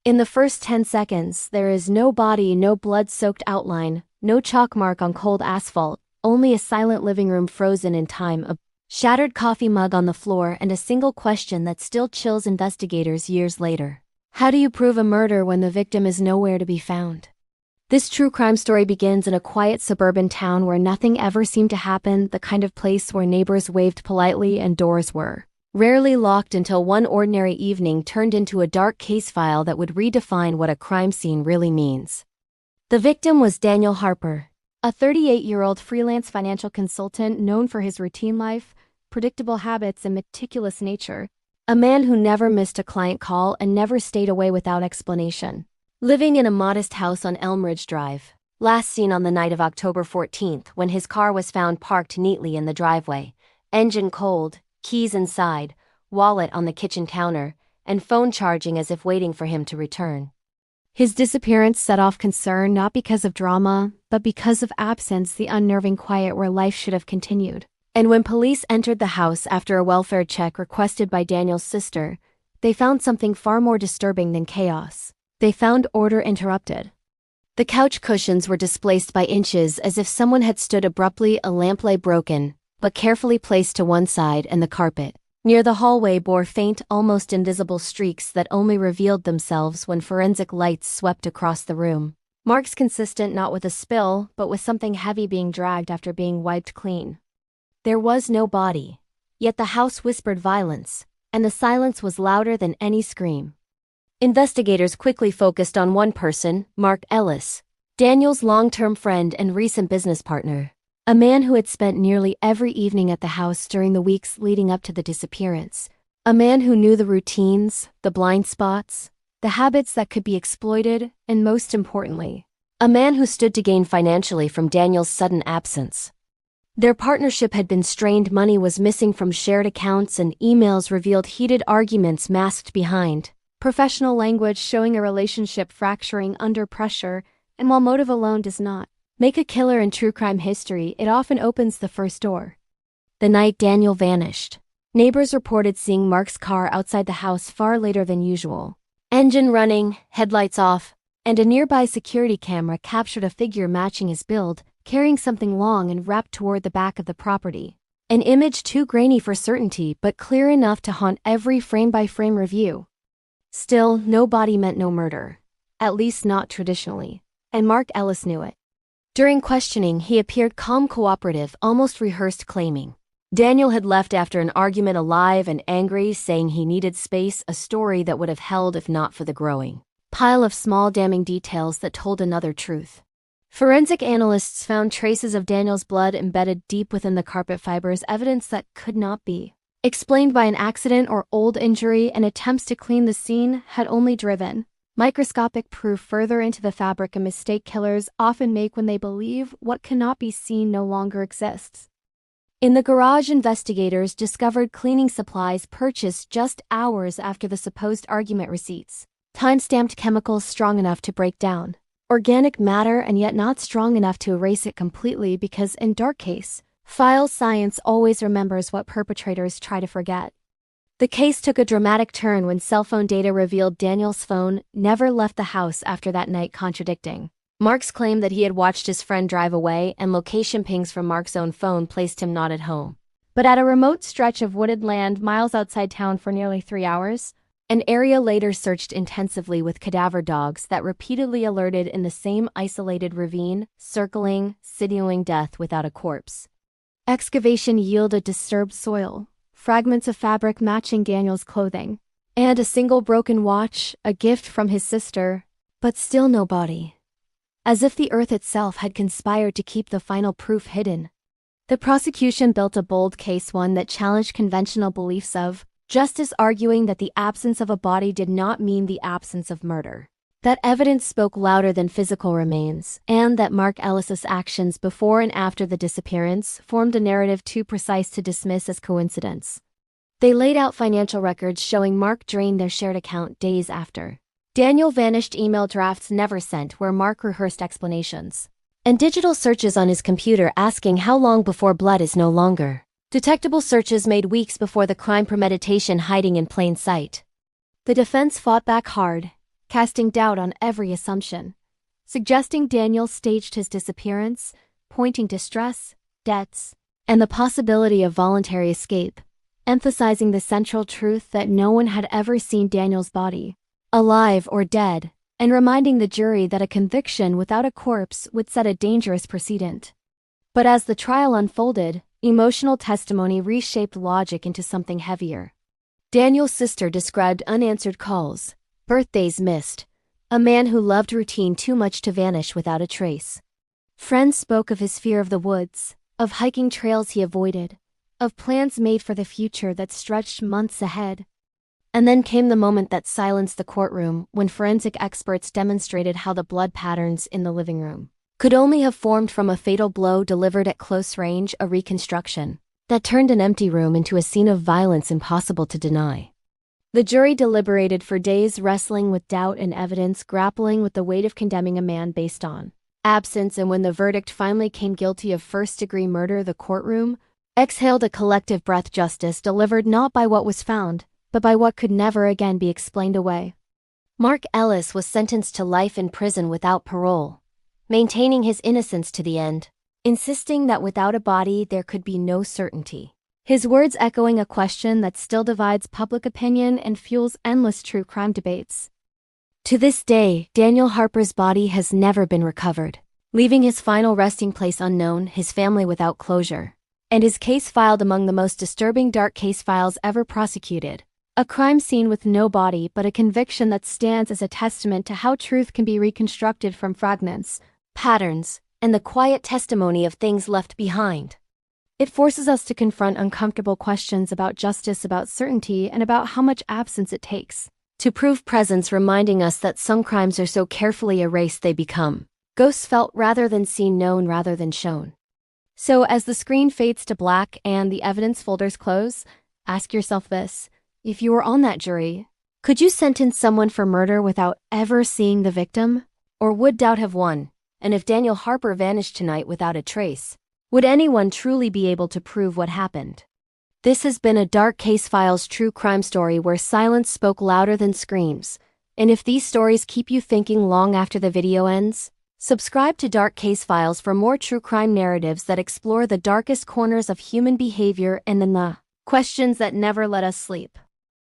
In the first 10 seconds, there is no body, no blood-soaked outline, no chalk mark on cold asphalt, only a silent living room frozen in time, a shattered coffee mug on the floor, and a single question that still chills investigators years later. How do you prove a murder when the victim is nowhere to be found? This true crime story begins in a quiet suburban town where nothing ever seemed to happen, the kind of place where neighbors waved politely and doors were rarely locked until one ordinary evening turned into a dark case file that would redefine what a crime scene really means. The victim was Daniel Harper, a 38-year-old freelance financial consultant known for his routine life, predictable habits, and meticulous nature, a man who never missed a client call and never stayed away without explanation. Living in a modest house on Elm Ridge Drive, last seen on the night of October 14th when his car was found parked neatly in the driveway, engine cold, keys inside, wallet on the kitchen counter, and phone charging as if waiting for him to return. His disappearance set off concern not because of drama, but because of absence, the unnerving quiet where life should have continued. And when police entered the house after a welfare check requested by Daniel's sister, they found something far more disturbing than chaos. They found order interrupted. The couch cushions were displaced by inches as if someone had stood abruptly, a lamp lay broken, but carefully placed to one side, and the carpet near the hallway bore faint, almost invisible streaks that only revealed themselves when forensic lights swept across the room. Marks consistent not with a spill, but with something heavy being dragged after being wiped clean. There was no body, yet the house whispered violence, and the silence was louder than any scream. Investigators quickly focused on one person, Mark Ellis, Daniel's long-term friend and recent business partner. A man who had spent nearly every evening at the house during the weeks leading up to the disappearance. A man who knew the routines, the blind spots, the habits that could be exploited, and most importantly, a man who stood to gain financially from Daniel's sudden absence. Their partnership had been strained, money was missing from shared accounts, and emails revealed heated arguments masked behind professional language showing a relationship fracturing under pressure, and while motive alone does not make a killer in true crime history, it often opens the first door. The night Daniel vanished, neighbors reported seeing Mark's car outside the house far later than usual. Engine running, headlights off, and a nearby security camera captured a figure matching his build, carrying something long and wrapped toward the back of the property. An image too grainy for certainty but clear enough to haunt every frame-by-frame review. Still, no body meant no murder, at least not traditionally, and Mark Ellis knew it. During questioning, he appeared calm, cooperative, almost rehearsed, claiming Daniel had left after an argument, alive and angry, saying he needed space, a story that would have held if not for the growing pile of small damning details that told another truth. Forensic analysts found traces of Daniel's blood embedded deep within the carpet fibers, evidence that could not be explained by an accident or old injury, and attempts to clean the scene had only driven microscopic proof further into the fabric, a mistake killers often make when they believe what cannot be seen no longer exists. In the garage, investigators discovered cleaning supplies purchased just hours after the supposed argument receipts, time-stamped chemicals strong enough to break down organic matter and yet not strong enough to erase it completely, because in dark case files, science always remembers what perpetrators try to forget. The case took a dramatic turn when cell phone data revealed Daniel's phone never left the house after that night, contradicting Mark's claim that he had watched his friend drive away, and location pings from Mark's own phone placed him not at home, but at a remote stretch of wooded land miles outside town for nearly 3 hours, an area later searched intensively with cadaver dogs that repeatedly alerted in the same isolated ravine, circling, signaling death without a corpse. Excavation yielded disturbed soil, fragments of fabric matching Daniel's clothing, and a single broken watch, a gift from his sister, but still no body. As if the earth itself had conspired to keep the final proof hidden. The prosecution built a bold case, one that challenged conventional beliefs of justice, arguing that the absence of a body did not mean the absence of murder, that evidence spoke louder than physical remains, and that Mark Ellis's actions before and after the disappearance formed a narrative too precise to dismiss as coincidence. They laid out financial records showing Mark drained their shared account days after Daniel vanished, email drafts never sent where Mark rehearsed explanations, and digital searches on his computer asking how long before blood is no longer detectable, searches made weeks before the crime, premeditation hiding in plain sight. The defense fought back hard, casting doubt on every assumption, suggesting Daniel staged his disappearance, pointing to stress, debts, and the possibility of voluntary escape, emphasizing the central truth that no one had ever seen Daniel's body, alive or dead, and reminding the jury that a conviction without a corpse would set a dangerous precedent. But as the trial unfolded, emotional testimony reshaped logic into something heavier. Daniel's sister described unanswered calls, birthdays missed, a man who loved routine too much to vanish without a trace. Friends spoke of his fear of the woods, of hiking trails he avoided, of plans made for the future that stretched months ahead. And then came the moment that silenced the courtroom, when forensic experts demonstrated how the blood patterns in the living room could only have formed from a fatal blow delivered at close range, a reconstruction that turned an empty room into a scene of violence impossible to deny. The jury deliberated for days, wrestling with doubt and evidence, grappling with the weight of condemning a man based on absence, and when the verdict finally came guilty of first-degree murder, the courtroom exhaled a collective breath. Justice delivered not by what was found, but by what could never again be explained away. Mark Ellis was sentenced to life in prison without parole, maintaining his innocence to the end, insisting that without a body there could be no certainty. His words echoing a question that still divides public opinion and fuels endless true crime debates. To this day, Daniel Harper's body has never been recovered, leaving his final resting place unknown, his family without closure, and his case filed among the most disturbing dark case files ever prosecuted. A crime scene with no body, but a conviction that stands as a testament to how truth can be reconstructed from fragments, patterns, and the quiet testimony of things left behind. It forces us to confront uncomfortable questions about justice, about certainty, and about how much absence it takes to prove presence, reminding us that some crimes are so carefully erased they become ghosts, felt rather than seen, known rather than shown. So as the screen fades to black and the evidence folders close, ask yourself this: if you were on that jury, could you sentence someone for murder without ever seeing the victim? Or would doubt have won? And if Daniel Harper vanished tonight without a trace, would anyone truly be able to prove what happened? This has been a Dark Case Files true crime story where silence spoke louder than screams. And if these stories keep you thinking long after the video ends, subscribe to Dark Case Files for more true crime narratives that explore the darkest corners of human behavior and the questions that never let us sleep.